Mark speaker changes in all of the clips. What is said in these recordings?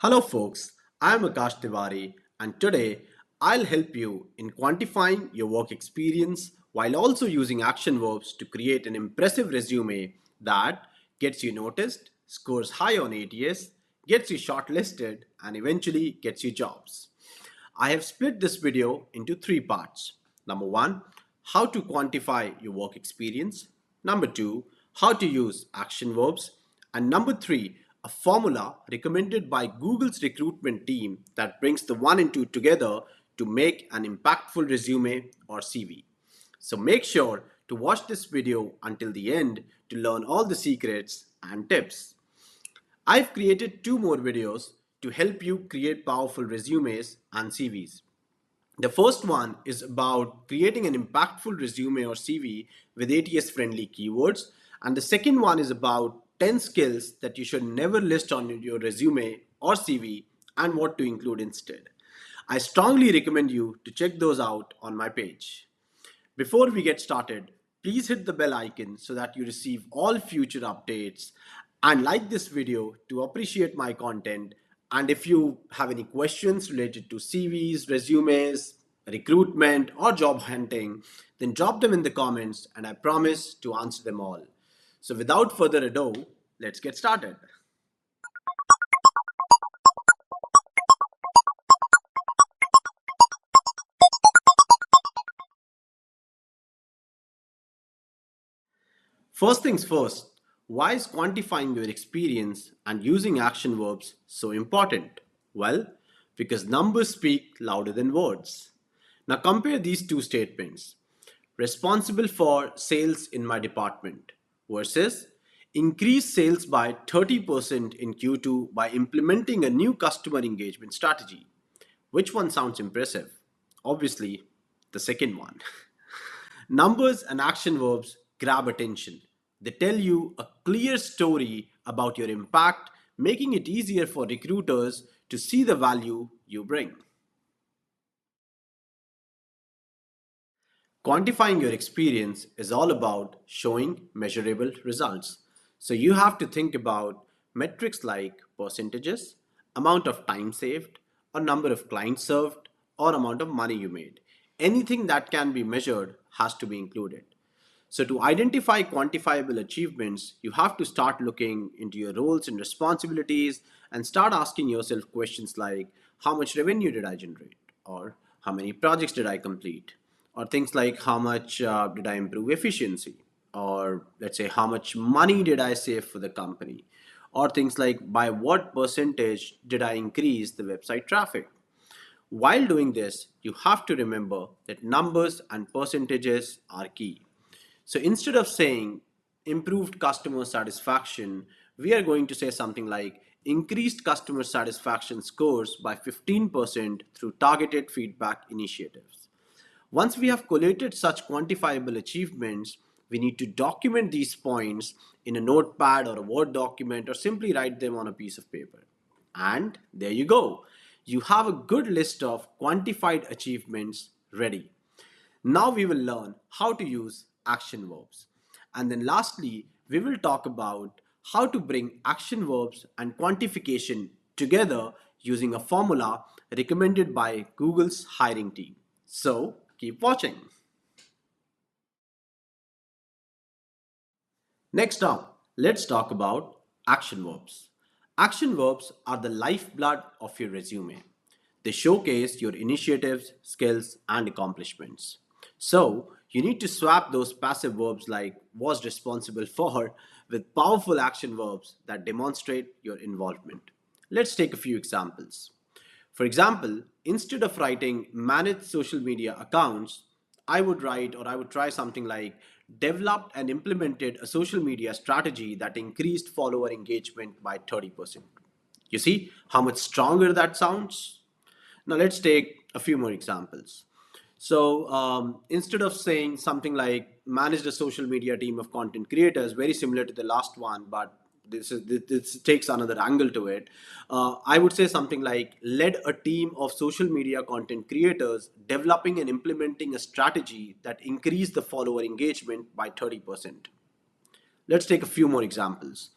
Speaker 1: Hello folks, I am Akash Tiwari and today I'll help you in quantifying your work experience while also using action verbs to create an impressive resume that gets you noticed, scores high on ATS, gets you shortlisted and eventually gets you jobs. I have split this video into three parts. Number one, how to quantify your work experience. Number two, how to use action verbs. And number three, a formula recommended by Google's recruitment team that brings the one and two together to make an impactful resume or CV. So make sure to watch this video until the end to learn all the secrets and tips. I've created two more videos to help you create powerful resumes and CVs. The first one is about creating an impactful resume or CV with ATS friendly keywords, and the second one is about 10 skills that you should never list on your resume or CV and what to include instead. I strongly recommend you to check those out on my page. Before we get started, please hit the bell icon so that you receive all future updates and like this video to appreciate my content. And if you have any questions related to CVs, resumes, recruitment, or job hunting, then drop them in the comments and I promise to answer them all. So without further ado, let's get started. First things first, why is quantifying your experience and using action verbs so important? Well, because numbers speak louder than words. Now compare these two statements. Responsible for sales in my department versus increase sales by 30% in Q2 by implementing a new customer engagement strategy. Which one sounds impressive? Obviously, the second one. Numbers and action verbs grab attention. They tell you a clear story about your impact, making it easier for recruiters to see the value you bring. Quantifying your experience is all about showing measurable results. So you have to think about metrics like percentages, amount of time saved, or number of clients served, or amount of money you made. Anything that can be measured has to be included. So, to identify quantifiable achievements, you have to start looking into your roles and responsibilities and start asking yourself questions like how much revenue did I generate? Or how many projects did I complete? Or things like how much did I improve efficiency? Or let's say how much money did I save for the company? Or things like by what percentage did I increase the website traffic? While doing this, you have to remember that numbers and percentages are key. So instead of saying improved customer satisfaction, we are going to say something like increased customer satisfaction scores by 15% through targeted feedback initiatives. Once we have collated such quantifiable achievements, we need to document these points in a notepad or a Word document or simply write them on a piece of paper. And there you go. You have a good list of quantified achievements ready. Now we will learn how to use action verbs. And then lastly, we will talk about how to bring action verbs and quantification together using a formula recommended by Google's hiring team. So keep watching. Next up, let's talk about action verbs. Action verbs are the lifeblood of your resume. They showcase your initiatives, skills, and accomplishments. So, you need to swap those passive verbs like was responsible for with powerful action verbs that demonstrate your involvement. Let's take a few examples. For example, instead of writing manage social media accounts, I would write or I would try something like developed and implemented a social media strategy that increased follower engagement by 30%. You see how much stronger that sounds? Now let's take a few more examples. So instead of saying something like managed a social media team of content creators, very similar to the last one, but this takes another angle to it. I would say something like led a team of social media content creators developing and implementing a strategy that increased the follower engagement by 30%. Let's take a few more examples.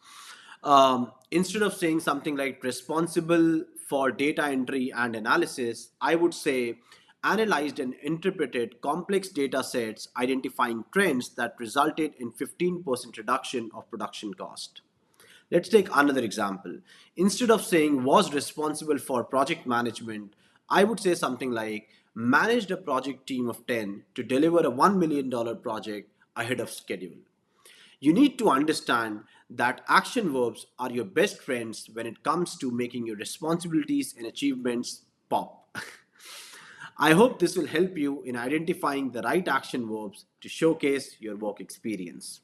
Speaker 1: Instead of saying something like responsible for data entry and analysis, I would say analyzed and interpreted complex data sets identifying trends that resulted in 15% reduction of production cost. Let's take another example. Instead of saying was responsible for project management, I would say something like managed a project team of 10 to deliver a $1 million project ahead of schedule. You need to understand that action verbs are your best friends when it comes to making your responsibilities and achievements pop. I hope this will help you in identifying the right action verbs to showcase your work experience.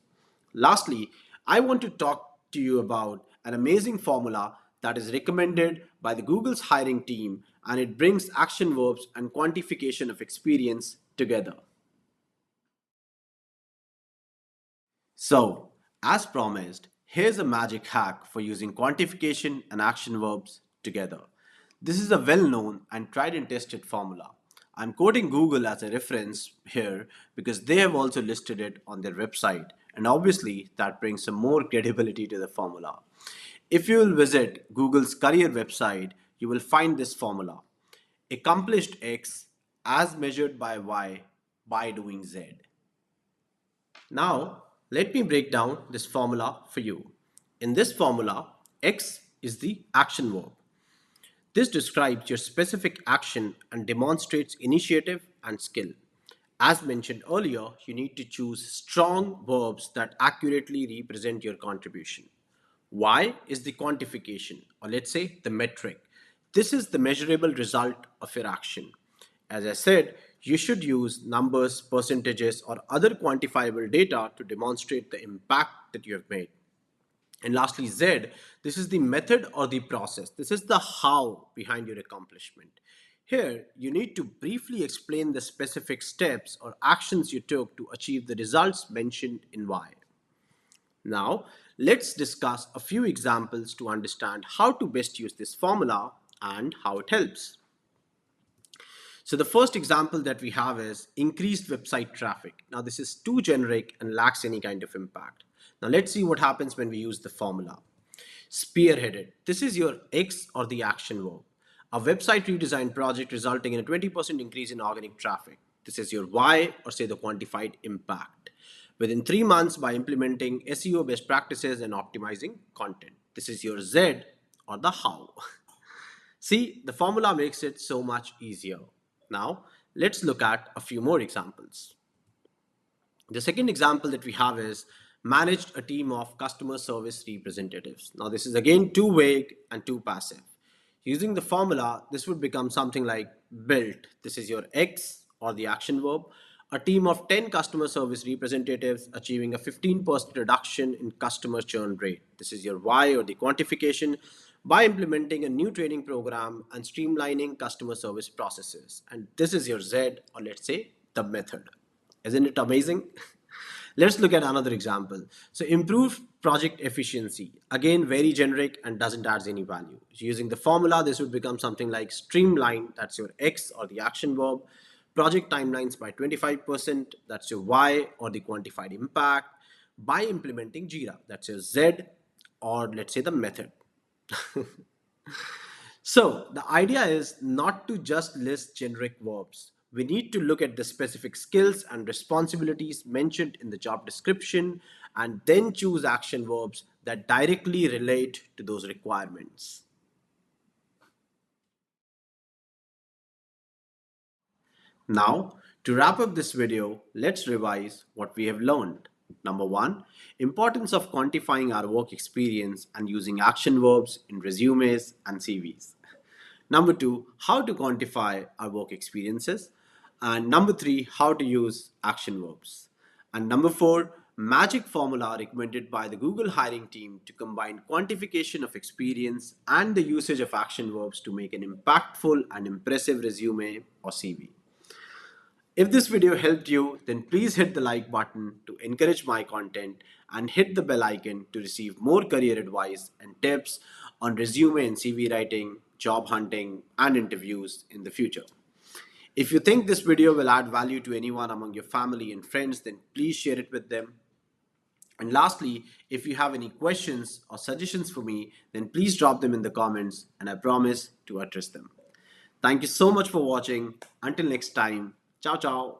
Speaker 1: Lastly, I want to talk to you about an amazing formula that is recommended by the Google's hiring team, and it brings action verbs and quantification of experience together. So, as promised, here's a magic hack for using quantification and action verbs together. This is a well known and tried and tested formula. I'm quoting Google as a reference here because they have also listed it on their website, and obviously that brings some more credibility to the formula. If you will visit Google's career website, you will find this formula: accomplished X as measured by Y by doing Z. Now, let me break down this formula for you. In this formula, X is the action verb. This describes your specific action and demonstrates initiative and skill. As mentioned earlier, you need to choose strong verbs that accurately represent your contribution. Y is the quantification, or let's say the metric. This is the measurable result of your action. As I said, you should use numbers, percentages, or other quantifiable data to demonstrate the impact that you have made. And lastly, Z, this is the method or the process. This is the how behind your accomplishment. Here, you need to briefly explain the specific steps or actions you took to achieve the results mentioned in Y. Now, let's discuss a few examples to understand how to best use this formula and how it helps. So the first example that we have is increased website traffic. Now this is too generic and lacks any kind of impact. Now let's see what happens when we use the formula. Spearheaded. This is your X or the action verb. A website redesign project resulting in a 20% increase in organic traffic. This is your Y or say the quantified impact. Within 3 months by implementing SEO best practices and optimizing content. This is your Z or the how. See, the formula makes it so much easier. Now, let's look at a few more examples. The second example that we have is managed a team of customer service representatives. Now, this is again too vague and too passive. Using the formula, this would become something like built. This is your X or the action verb. A team of 10 customer service representatives achieving a 15% reduction in customer churn rate. This is your Y or the quantification by implementing a new training program and streamlining customer service processes. And this is your Z or let's say the method. Isn't it amazing? Let's look at another example. So improve project efficiency. Again, very generic and doesn't add any value. So using the formula, this would become something like streamline, that's your X or the action verb. Project timelines by 25%, that's your Y or the quantified impact. By implementing Jira, that's your Z or let's say the method. So the idea is not to just list generic verbs. We need to look at the specific skills and responsibilities mentioned in the job description and then choose action verbs that directly relate to those requirements. Now, to wrap up this video, let's revise what we have learned. Number one, importance of quantifying our work experience and using action verbs in resumes and CVs. Number two, how to quantify our work experiences. And number three, how to use action verbs. And number four, magic formula recommended by the Google hiring team to combine quantification of experience and the usage of action verbs to make an impactful and impressive resume or CV. If this video helped you, then please hit the like button to encourage my content and hit the bell icon to receive more career advice and tips on resume and CV writing, job hunting, and interviews in the future. If you think this video will add value to anyone among your family and friends, then please share it with them. And lastly, if you have any questions or suggestions for me, then please drop them in the comments and I promise to address them. Thank you so much for watching. Until next time, ciao ciao.